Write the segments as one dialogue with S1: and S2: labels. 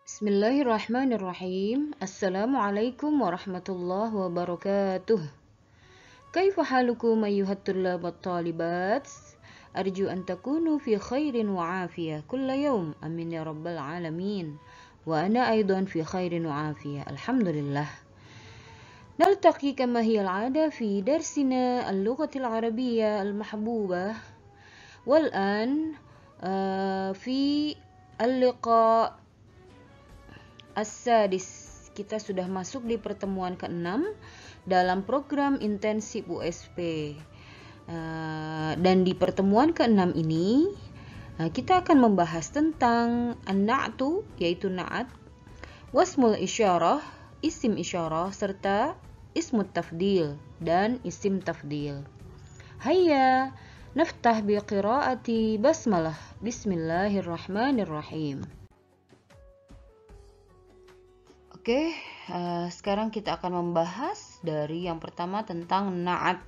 S1: Bismillahirrahmanirrahim. Assalamualaikum warahmatullahi wabarakatuh. Kaifa halukum ayyuhat tullab wat talibat? Arju an takunu fi khairin wa afiyah kulla yawm. Amin ya rabbal alamin. Wa ana aidan fi khairin wa afiyah. Alhamdulillah. نلتقي كما هي العادة في درسنا اللغة العربية المحبوبة. والآن في اللقاء As-sadis, kita sudah masuk di pertemuan ke-6 dalam program intensif USP. Dan di pertemuan ke-6 ini kita akan membahas tentang an-na'tu, yaitu na'at, wasmul isyarah, isim isyarah, serta ismut tafdil dan isim tafdil. Hayya naftah bi qiraati basmalah. Bismillahirrahmanirrahim. Oke, sekarang kita akan membahas dari yang pertama tentang na'at.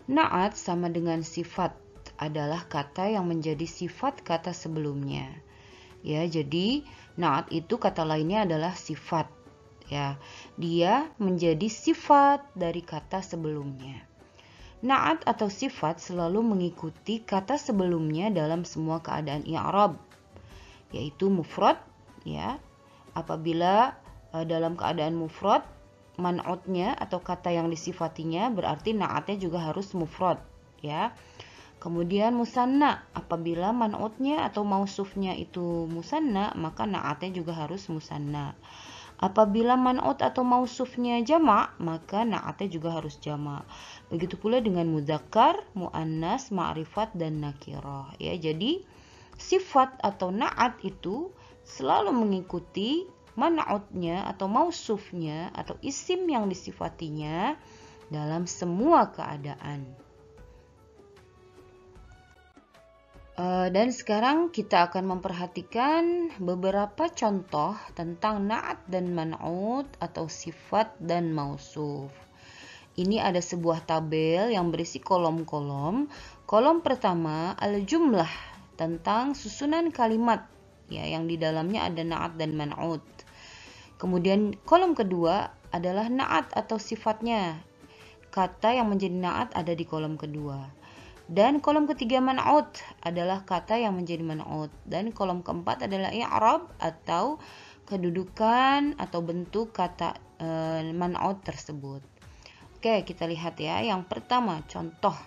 S1: Na'at sama dengan sifat, adalah kata yang menjadi sifat kata sebelumnya. Ya, jadi na'at itu kata lainnya adalah sifat. Ya, dia menjadi sifat dari kata sebelumnya. Na'at atau sifat selalu mengikuti kata sebelumnya dalam semua keadaan i'rab, yaitu mufrad, ya. Apabila dalam keadaan mufrad, man'utnya atau kata yang disifatinya berarti na'atnya juga harus mufrad, ya. Kemudian musanna, apabila man'utnya atau mausufnya itu musanna, maka na'atnya juga harus musanna. Apabila man'ut atau mausufnya jama', maka na'atnya juga harus jama'. Begitu pula dengan mudzakkar, muannas, ma'rifat dan nakirah, ya. Jadi sifat atau na'at itu selalu mengikuti man'utnya atau mausufnya atau isim yang disifatinya dalam semua keadaan. Dan sekarang kita akan memperhatikan beberapa contoh tentang na'at dan man'ut atau sifat dan mausuf. Ini ada sebuah tabel yang berisi kolom-kolom. Kolom pertama al-jumlah, tentang susunan kalimat, ya, yang di dalamnya ada na'at dan man'ut. Kemudian kolom kedua adalah na'at atau sifatnya. Kata yang menjadi na'at ada di kolom kedua. Dan kolom ketiga man'ut adalah kata yang menjadi man'ut. Dan kolom keempat adalah i'rab atau kedudukan atau bentuk kata man'ut tersebut. Oke, kita lihat ya. Yang pertama, contoh.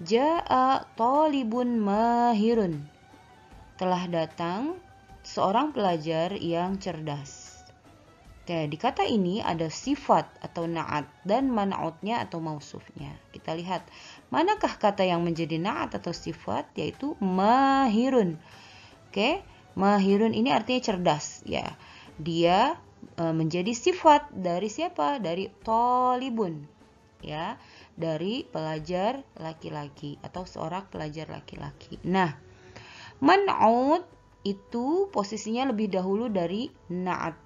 S1: Ja'a talibun mahirun. Telah datang seorang pelajar yang cerdas. Oke, di kata ini ada sifat atau na'at dan man'utnya atau mausufnya. Kita lihat, manakah kata yang menjadi na'at atau sifat, yaitu mahirun. Oke, mahirun ini artinya cerdas, ya. Dia menjadi sifat dari siapa? Dari talibun, ya, dari pelajar laki-laki atau seorang pelajar laki-laki. Nah, man'ut itu posisinya lebih dahulu dari na'at.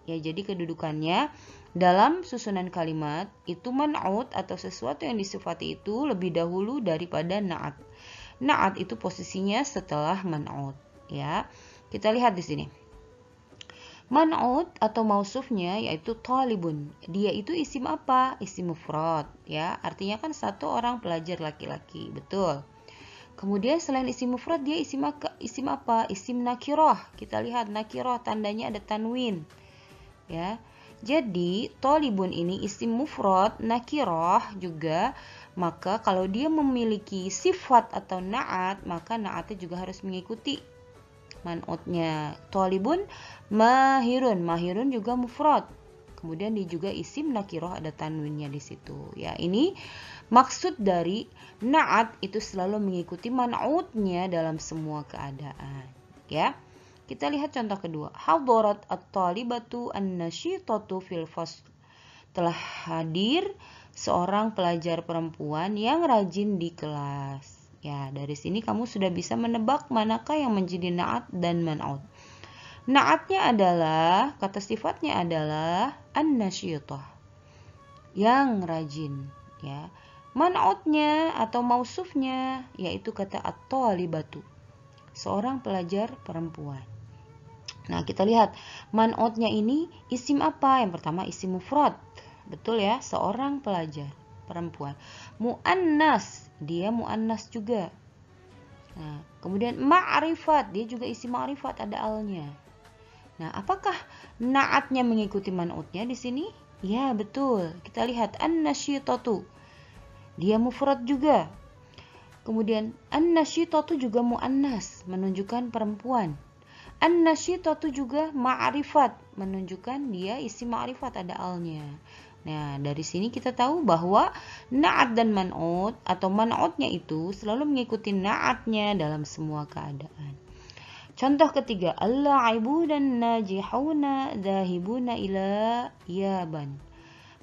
S1: Ya, jadi kedudukannya dalam susunan kalimat itu man'ut atau sesuatu yang disifati itu lebih dahulu daripada na'at. Na'at itu posisinya setelah man'ut, ya. Kita lihat di sini. Man'ut atau mausufnya yaitu talibun. Dia itu isim apa? Isim mufrad, ya. Artinya kan satu orang pelajar laki-laki, betul. Kemudian selain isim mufrad dia isim apa? Isim nakirah. Kita lihat nakirah tandanya ada tanwin, ya. Jadi talibun ini isim mufrad nakirah juga, maka kalau dia memiliki sifat atau na'at, maka na'atnya juga harus mengikuti man'utnya. Talibun mahirun, mahirun juga mufrad. Kemudian dia juga isim nakirah, ada tanwinnya di situ. Ya, ini maksud dari na'at itu selalu mengikuti man'utnya dalam semua keadaan. Ya, kita lihat contoh kedua. Hadarat at-talibatu an-nasyitatu fil fasl. Telah hadir seorang pelajar perempuan yang rajin di kelas. Ya, dari sini kamu sudah bisa menebak manakah yang menjadi na'at dan man'ut. Na'atnya adalah, kata sifatnya adalah an-nasyitah, yang rajin, ya. Man'utnya atau mausufnya yaitu kata at-talibatu, seorang pelajar perempuan. Nah, kita lihat man'utnya ini isim apa? Yang pertama isim mufrad. Betul ya, seorang pelajar perempuan. Mu'annas, dia mu'annas juga. Nah, kemudian ma'rifat, dia juga isim ma'rifat, ada alnya. Nah, apakah na'atnya mengikuti man'utnya di sini? Ya, betul. Kita lihat an-nasyitatu. Dia mufrad juga. Kemudian an-nasyitatu juga mu'annas, menunjukkan perempuan. An-nasyitatu juga ma'rifat, menunjukkan dia isim ma'rifat, ada alnya. Nah, dari sini kita tahu bahwa na'at dan man'ut atau man'utnya itu selalu mengikuti na'atnya dalam semua keadaan. Contoh ketiga, al-la'ibu dan najihuna dhahibuna ila Yaban.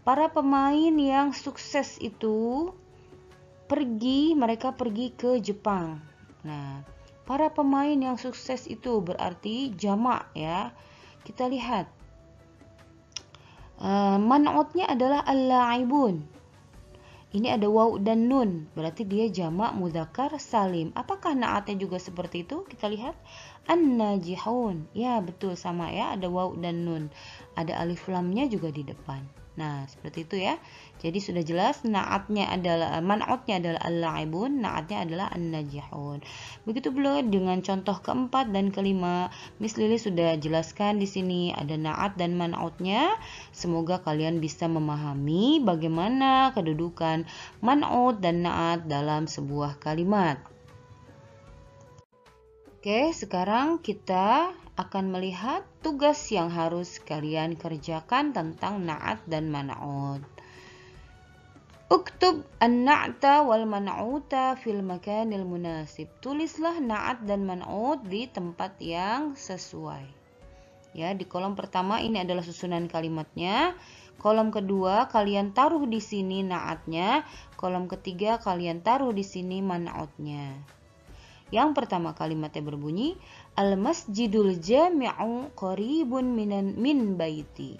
S1: Para pemain yang sukses itu mereka pergi ke Jepang. Nah, para pemain yang sukses itu berarti jamak ya. Kita lihat. Man'utnya adalah al-la'ibun. Ini ada waw dan nun, berarti dia jamak mudzakkar salim. Apakah na'atnya juga seperti itu? Kita lihat. An-najihun. Ya, betul sama ya, ada waw dan nun. Ada alif lamnya juga di depan. Nah, seperti itu ya. Jadi sudah jelas man'utnya adalah al-la'ibun, na'atnya adalah an-najihun. Begitu pula dengan contoh keempat dan kelima. Miss Lili sudah jelaskan di sini ada na'at dan man'utnya. Semoga kalian bisa memahami bagaimana kedudukan man'ut dan na'at dalam sebuah kalimat. Oke, sekarang kita akan melihat tugas yang harus kalian kerjakan tentang na'at dan man'ut. Uktub an-na'ta wal man'uta fil makanil munasib. Tulislah na'at dan man'ut di tempat yang sesuai. Ya, di kolom pertama ini adalah susunan kalimatnya. Kolom kedua kalian taruh di sini na'atnya. Kolom ketiga kalian taruh di sini man'utnya. Yang pertama kalimatnya berbunyi al-masjidul jami'u qaribun min baiti.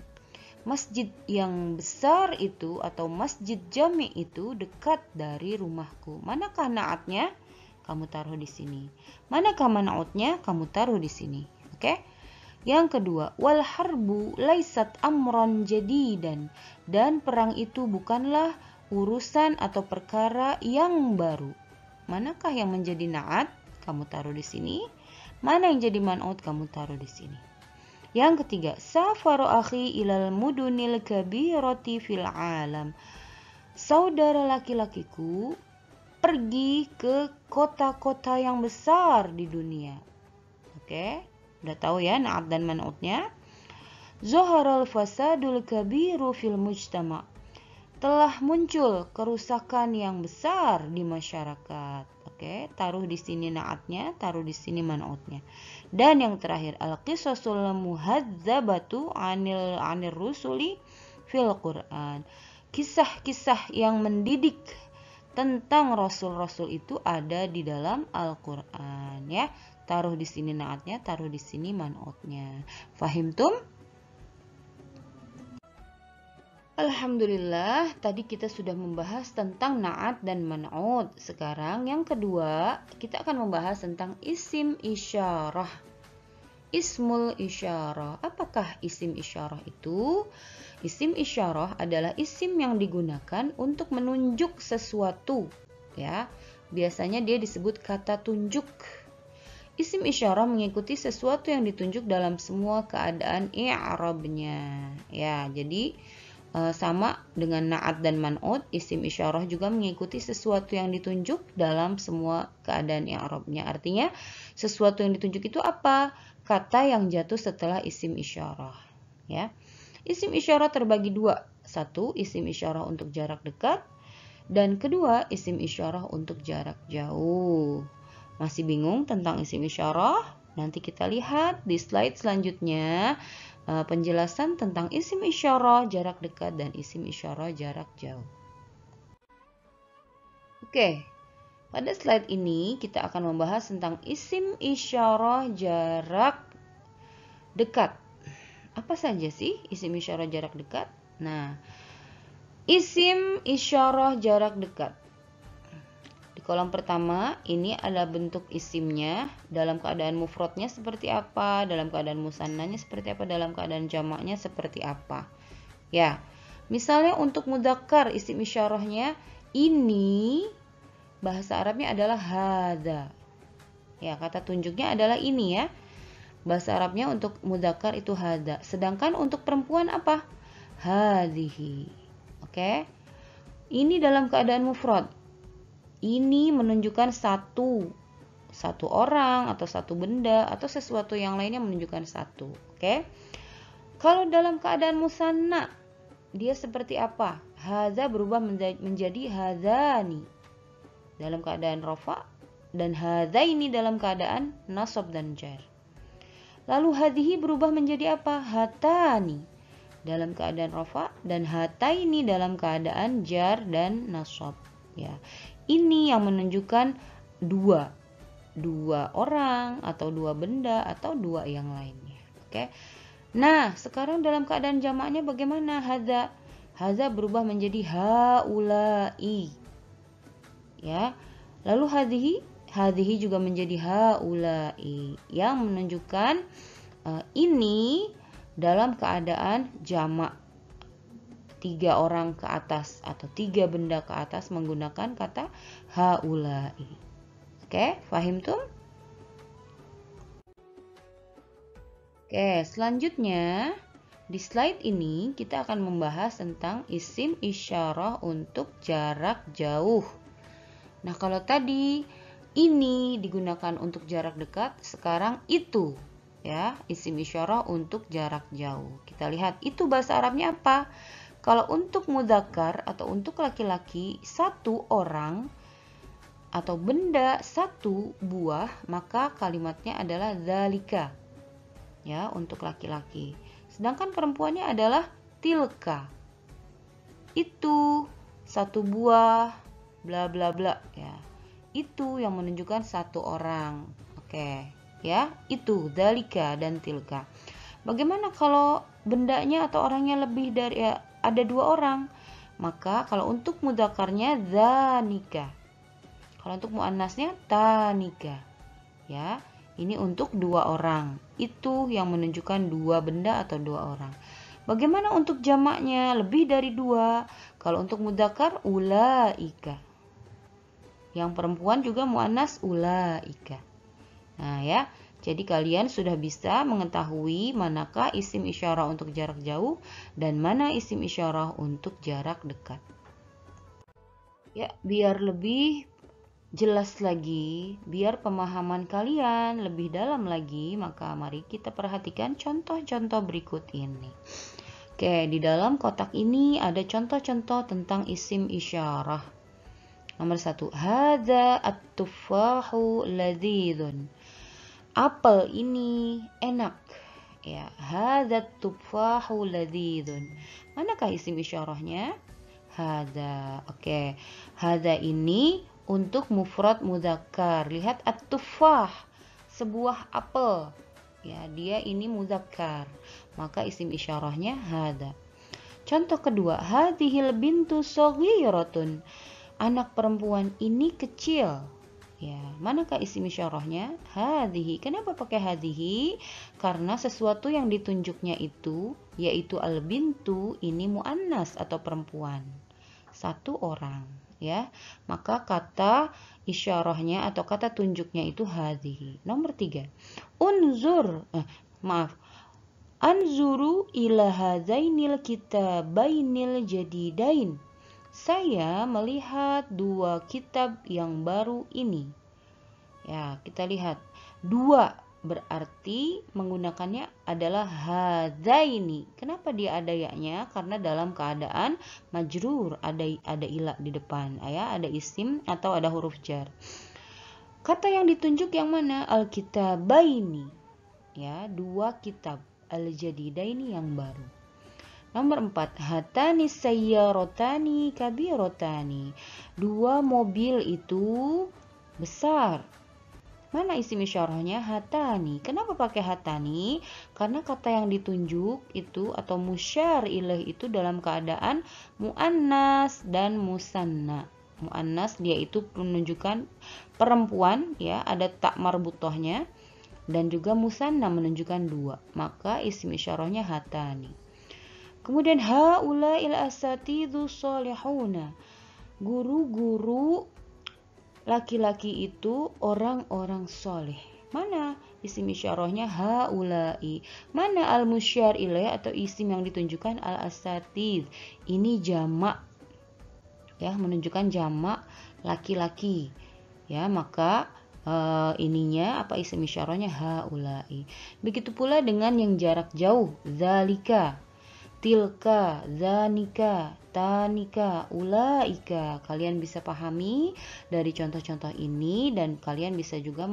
S1: Masjid yang besar itu atau masjid jami' itu dekat dari rumahku. Manakah na'atnya? Kamu taruh di sini. Manakah man'utnya? Kamu taruh di sini. Oke? Yang kedua, wal harbu laisat amron jadidan. Dan perang itu bukanlah urusan atau perkara yang baru. Manakah yang menjadi na'at? Kamu taruh di sini. Mana yang jadi man'ut? Kamu taruh di sini. Yang ketiga, safaru akhi ilal mudunil kabirati fil alam. Saudara laki-lakiku pergi ke kota-kota yang besar di dunia. Oke, udah tahu ya na'at dan man'utnya. Zaharal fasadul kabiru fil mujtama. Telah muncul kerusakan yang besar di masyarakat. Oke, taruh di sini na'atnya, taruh di sini man'utnya. Dan yang terakhir, al-qisasul muhadzabatu anir rusuli fil Quran. Kisah-kisah yang mendidik tentang rasul-rasul itu ada di dalam Al-Quran ya. Taruh di sini na'atnya, taruh di sini man'utnya. Fahimtum? Alhamdulillah, tadi kita sudah membahas tentang na'at dan man'ut. Sekarang yang kedua, kita akan membahas tentang isim isyarah. Ismul isyarah. Apakah isim isyarah itu? Isim isyarah adalah isim yang digunakan untuk menunjuk sesuatu, ya. Biasanya dia disebut kata tunjuk. Isim isyarah mengikuti sesuatu yang ditunjuk dalam semua keadaan i'rabnya. Ya, jadi sama dengan na'at dan man'ut, isim isyarah juga mengikuti sesuatu yang ditunjuk dalam semua keadaan i'rabnya. Artinya, sesuatu yang ditunjuk itu apa? Kata yang jatuh setelah isim isyarah. Ya. Isim isyarah terbagi dua. Satu, isim isyarah untuk jarak dekat. Dan kedua, isim isyarah untuk jarak jauh. Masih bingung tentang isim isyarah? Nanti kita lihat di slide selanjutnya. Penjelasan tentang isim isyarah jarak dekat dan isim isyarah jarak jauh. Oke, pada slide ini kita akan membahas tentang isim isyarah jarak dekat. Apa saja sih isim isyarah jarak dekat? Nah, isim isyarah jarak dekat. Di kolom pertama ini adalah bentuk isimnya, dalam keadaan mufradnya seperti apa, dalam keadaan musannanya seperti apa, dalam keadaan jamaknya seperti apa. Ya, misalnya untuk mudzakkar isim isyarahnya ini, bahasa Arabnya adalah hadza. Ya, kata tunjuknya adalah ini ya. Bahasa Arabnya untuk mudzakkar itu hadza. Sedangkan untuk perempuan apa? Hadhihi. Oke. Ini dalam keadaan mufrad. Ini menunjukkan satu orang atau satu benda atau sesuatu yang lainnya menunjukkan satu. Oke. Kalau dalam keadaan musanna, dia seperti apa? Hadza berubah menjadi hadzani dalam keadaan rafa, dan hadzaini dalam keadaan nasab dan jar. Lalu hadhihi berubah menjadi apa? Hatani dalam keadaan rafa, dan hataini dalam keadaan jar dan nasab. Ya, ini yang menunjukkan dua orang atau dua benda atau dua yang lainnya. Oke. Nah, sekarang dalam keadaan jamaknya bagaimana? Hadza berubah menjadi haulai. Ya. Lalu hadhihi juga menjadi haulai, yang menunjukkan ini dalam keadaan jamak. 3 orang ke atas atau 3 benda ke atas menggunakan kata haulai. Oke, fahim tuh? Oke, selanjutnya di slide ini kita akan membahas tentang isim isyarah untuk jarak jauh. Nah, kalau tadi ini digunakan untuk jarak dekat, sekarang itu ya, isim isyarah untuk jarak jauh. Kita lihat itu bahasa Arabnya apa? Kalau untuk mudzakkar atau untuk laki-laki, 1 orang atau benda 1 buah, maka kalimatnya adalah dzalika. Ya, untuk laki-laki. Sedangkan perempuannya adalah tilka. Itu 1 buah bla bla bla ya. Itu yang menunjukkan 1 orang. Oke, ya. Itu dzalika dan tilka. Bagaimana kalau bendanya atau orangnya lebih dari ada 2 orang? Maka kalau untuk mudzakarnya dzanika. Kalau untuk muannasnya tanika. Ya, ini untuk 2 orang. Itu yang menunjukkan 2 benda atau 2 orang. Bagaimana untuk jamaknya? Lebih dari 2. Kalau untuk mudzakar ulaika. Yang perempuan juga muannas ulaika. Nah, ya. Jadi kalian sudah bisa mengetahui manakah isim isyarah untuk jarak jauh dan mana isim isyarah untuk jarak dekat. Ya, biar lebih jelas lagi, biar pemahaman kalian lebih dalam lagi, maka mari kita perhatikan contoh-contoh berikut ini. Oke, di dalam kotak ini ada contoh-contoh tentang isim isyarah. Nomor 1, hadza at-tuffahu ladzidun. Apel ini enak. Ya, hadzat tuffahu ladzidun. Manakah isim isyarahnya? Hadza. Oke. Hadza ini untuk mufrad mudzakkar. Lihat at-tuffah, sebuah apel. Ya, dia ini mudzakkar. Maka isim isyarahnya hadza. Contoh kedua, hadhil bintu shaghiratun. Anak perempuan ini kecil. Ya, manakah isim isyarahnya? Hadhihi. Kenapa pakai hadhihi? Karena sesuatu yang ditunjuknya itu, yaitu al-bintu, ini muannas atau perempuan. 1 orang, ya. Maka kata isyarahnya atau kata tunjuknya itu hadhihi. Nomor 3. Anzuru ila hadzainil kitabainil jadidain. Saya melihat 2 kitab yang baru ini. Ya, kita lihat 2 berarti menggunakannya adalah hadzaini. Kenapa dia ada ya-nya? Karena dalam keadaan majrur, ada ila di depan, ya, ada isim atau ada huruf jar. Kata yang ditunjuk yang mana? Al-kitabaini. Ya, 2 kitab, al-jadidaini yang baru. Nomor 4, hatani sayyarotani kabirotani. 2 mobil itu besar. Mana isim isyarahnya? Hatani. Kenapa pakai hatani? Karena kata yang ditunjuk itu atau musyar ilaih itu dalam keadaan muannas dan musanna. muannas dia itu menunjukkan perempuan ya, ada tak marbutohnya, dan juga musanna menunjukkan dua, maka isim isyarahnya hatani. Kemudian haula'il asatidzu sholihuna, guru-guru laki-laki itu orang-orang soleh. Mana isim isyarahnya haula'i? Mana al-musyar ilaih atau isim yang ditunjukkan al-asatidz? Ini jamak ya, menunjukkan jamak laki-laki. Ya, maka ininya apa isim isyarahnya haula'i. Begitu pula dengan yang jarak jauh, zalika, tilka, zanika, tanika, ulaika. Kalian bisa pahami dari contoh-contoh ini dan kalian bisa juga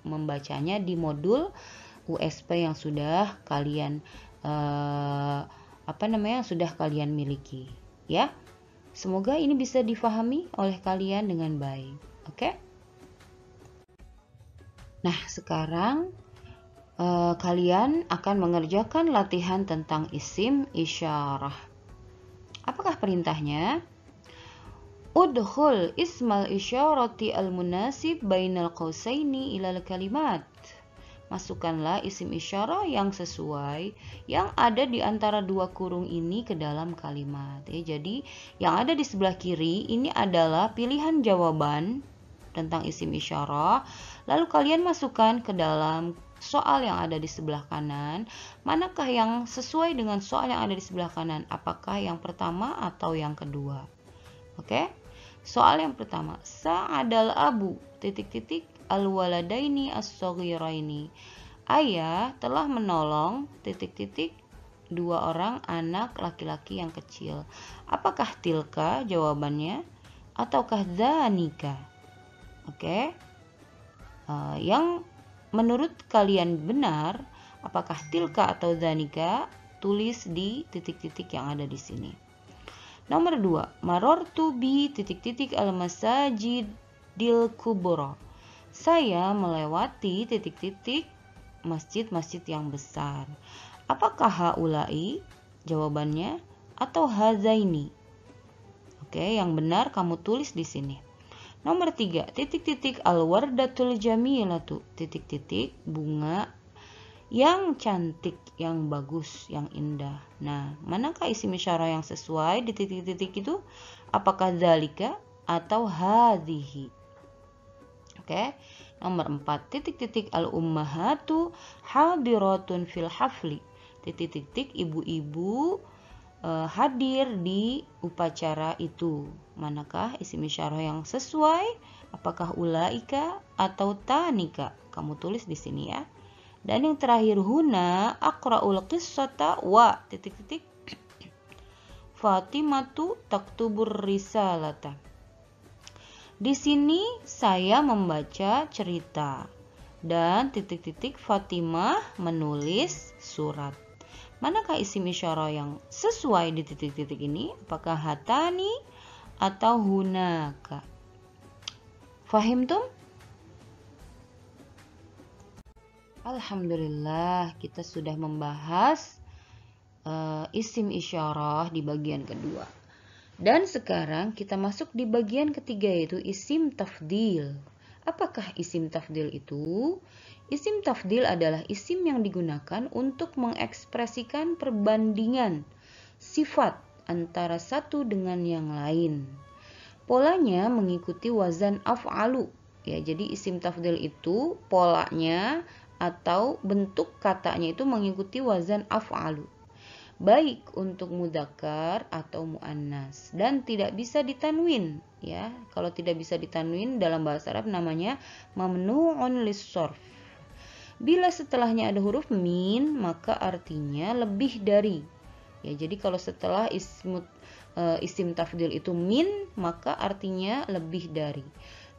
S1: membacanya di modul USP yang sudah kalian sudah kalian miliki ya. Semoga ini bisa difahami oleh kalian dengan baik. Oke? Nah, sekarang kalian akan mengerjakan latihan tentang isim isyarah. Apakah perintahnya? Udkhul ismal isyarati al-munasib bainal qausaini ilal kalimat. Masukkanlah isim isyarah yang sesuai yang ada di antara dua kurung ini ke dalam kalimat. Jadi yang ada di sebelah kiri ini adalah pilihan jawaban tentang isim isyarah. Lalu kalian masukkan ke dalam soal yang ada di sebelah kanan. Manakah yang sesuai dengan soal yang ada di sebelah kanan? Apakah yang pertama atau yang kedua? Oke. Soal yang pertama, sa'adal abu al-waladaini as-saghiraini. Ayah telah menolong dua orang anak laki-laki yang kecil. Apakah tilka jawabannya ataukah zanika? Oke. Yang menurut kalian benar, apakah tilka atau zanika? Tulis di titik-titik yang ada di sini. Nomor 2, marortu bi al-masajidil kubra. Saya melewati masjid-masjid yang besar. Apakah haulai jawabannya atau hazaini? Oke, yang benar kamu tulis di sini. Nomor 3, al-wardatul jamilatu, bunga yang cantik, yang bagus, yang indah. Nah, manakah isim isyarah yang sesuai di titik-titik itu? Apakah zalika atau hadhihi? Oke. Nomor 4, al-ummahatu hadiratun fil hafli. Ibu-ibu hadir di upacara itu. Manakah isim isyarah yang sesuai? Apakah ulaika atau tanika? Kamu tulis di sini ya. Dan yang terakhir, huna aqra'ul qissata wa Fatimatu taktubur risalata. Di sini saya membaca cerita dan Fatimah menulis surat. Manakah isim isyarah yang sesuai di titik-titik ini? Apakah hatani atau hunaka? Fahimtum? Alhamdulillah, kita sudah membahas isim isyarah di bagian kedua. Dan sekarang kita masuk di bagian ketiga, yaitu isim tafdil. Apakah isim tafdil itu? Isim tafdil adalah isim yang digunakan untuk mengekspresikan perbandingan sifat antara satu dengan yang lain. Polanya mengikuti wazan af'alu. Ya, jadi isim tafdil itu polanya atau bentuk katanya itu mengikuti wazan af'alu, baik untuk mudzakkar atau muannas, dan tidak bisa ditanwin ya. Kalau tidak bisa ditanwin dalam bahasa Arab namanya mamnu'un lis-shorf. Bila setelahnya ada huruf min maka artinya lebih dari. Ya, jadi kalau setelah isim tafdil itu min maka artinya lebih dari.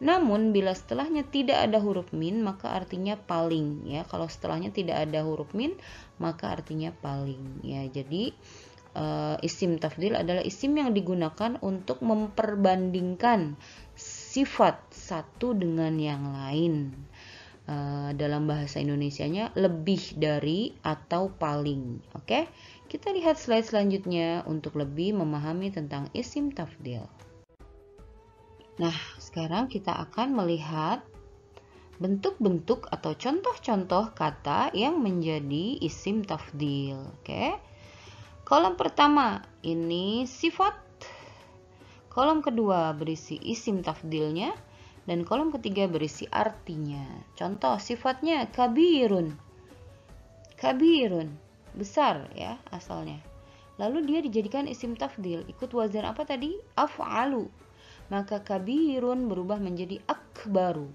S1: Namun bila setelahnya tidak ada huruf min maka artinya paling ya. Kalau setelahnya tidak ada huruf min maka artinya paling ya. Jadi isim tafdil adalah isim yang digunakan untuk memperbandingkan sifat satu dengan yang lain. Dalam bahasa Indonesianya lebih dari atau paling. Oke? Kita lihat slide selanjutnya untuk lebih memahami tentang isim tafdil. Nah, sekarang kita akan melihat bentuk-bentuk atau contoh-contoh kata yang menjadi isim tafdil. Oke. Kolom pertama ini sifat. Kolom kedua berisi isim tafdilnya. Dan kolom ketiga berisi artinya. Contoh sifatnya kabirun. Kabirun, besar ya asalnya. Lalu dia dijadikan isim tafdil. Ikut wazan apa tadi? Af'alu. Maka kabirun berubah menjadi akbaru.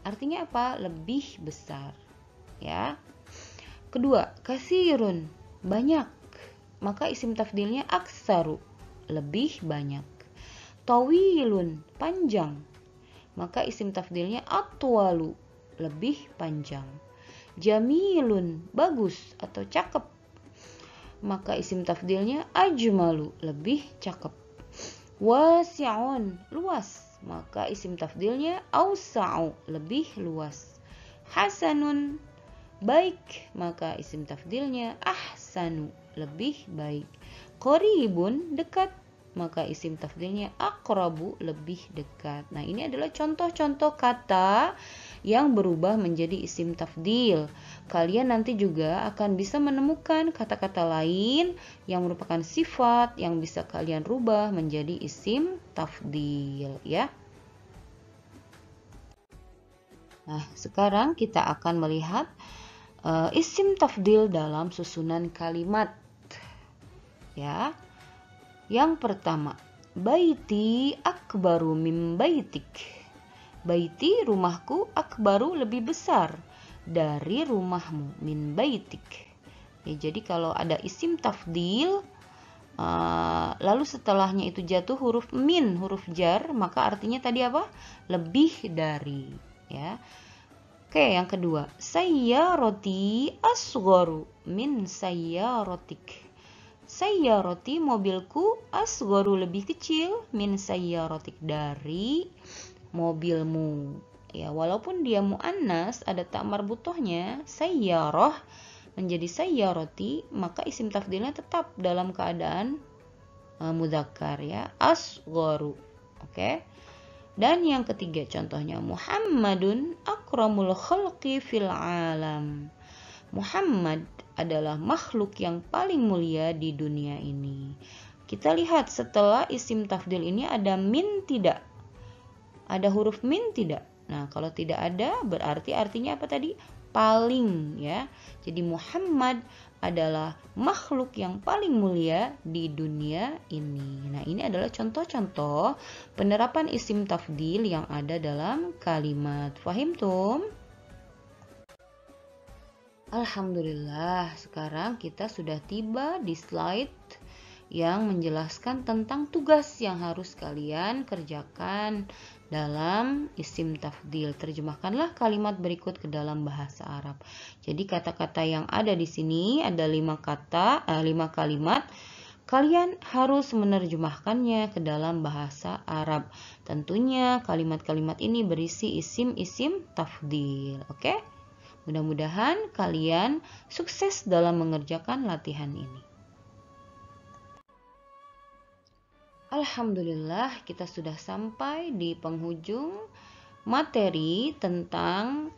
S1: Artinya apa? Lebih besar. Ya. Kedua, kasirun, banyak. Maka isim tafdilnya aksaru, lebih banyak. Tawilun, panjang. Maka isim tafdilnya atwalu, lebih panjang. Jamilun, bagus atau cakep. Maka isim tafdilnya ajmalu, lebih cakep. Wasi'un, luas. Maka isim tafdilnya awsa'u, lebih luas. Hasanun, baik. Maka isim tafdilnya ahsanu, lebih baik. Qaribun, dekat. Maka isim tafdilnya aqrabu, lebih dekat. Nah, ini adalah contoh-contoh kata yang berubah menjadi isim tafdil. Kalian nanti juga akan bisa menemukan kata-kata lain yang merupakan sifat yang bisa kalian rubah menjadi isim tafdil, ya. Nah, sekarang kita akan melihat isim tafdil dalam susunan kalimat. Ya. Yang pertama, baiti akbaru min baitik. Baiti, rumahku, akbaru, lebih besar dari rumahmu, min baitik. Ya, jadi kalau ada isim tafdil, lalu setelahnya itu jatuh huruf min, huruf jar, maka artinya tadi apa? Lebih dari. Ya. Oke, yang kedua, sayyarati asgharu min sayyarotik. Sayyarati, mobilku, asgharu, lebih kecil, min sayyarotik, dari mobilmu. Ya, walaupun dia muannas, ada ta marbutohnya, sayyarah menjadi sayyarati, maka isim tafdilnya tetap dalam keadaan mudzakkar, ya, asgharu. Oke. Dan yang ketiga contohnya, Muhammadun akramul khalqi fil alam. Muhammad adalah makhluk yang paling mulia di dunia ini. Kita lihat setelah isim tafdil ini ada min tidak? Ada huruf min tidak? Nah, kalau tidak ada berarti artinya apa tadi? Paling, ya. Jadi Muhammad adalah makhluk yang paling mulia di dunia ini. Nah, ini adalah contoh-contoh penerapan isim tafdil yang ada dalam kalimat. Fahimtum? Alhamdulillah, sekarang kita sudah tiba di slide yang menjelaskan tentang tugas yang harus kalian kerjakan dalam isim tafdil. Terjemahkanlah kalimat berikut ke dalam bahasa Arab. Jadi kata-kata yang ada di sini ada 5 kalimat. Kalian harus menerjemahkannya ke dalam bahasa Arab. Tentunya kalimat-kalimat ini berisi isim-isim tafdil. Oke? Mudah-mudahan kalian sukses dalam mengerjakan latihan ini. Alhamdulillah, kita sudah sampai di penghujung materi tentang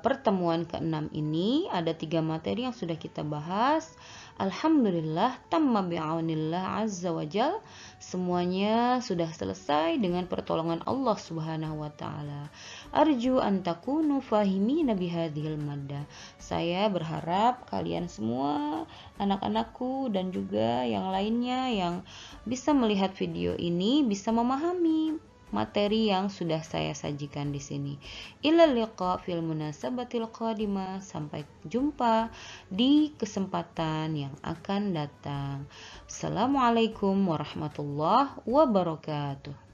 S1: pertemuan ke-6 ini. Ada 3 materi yang sudah kita bahas. Alhamdulillah, tamma bi'aunillah azza wa jal. Semuanya sudah selesai dengan pertolongan Allah Subhanahu wa taala. Arju an takunu fahimina bihadhil madda. Saya berharap kalian semua, anak-anakku dan juga yang lainnya yang bisa melihat video ini bisa memahami materi yang sudah saya sajikan di sini. Ila liqa fil munasabatil qadimah. Sampai jumpa di kesempatan yang akan datang. Assalamualaikum warahmatullahi wabarakatuh.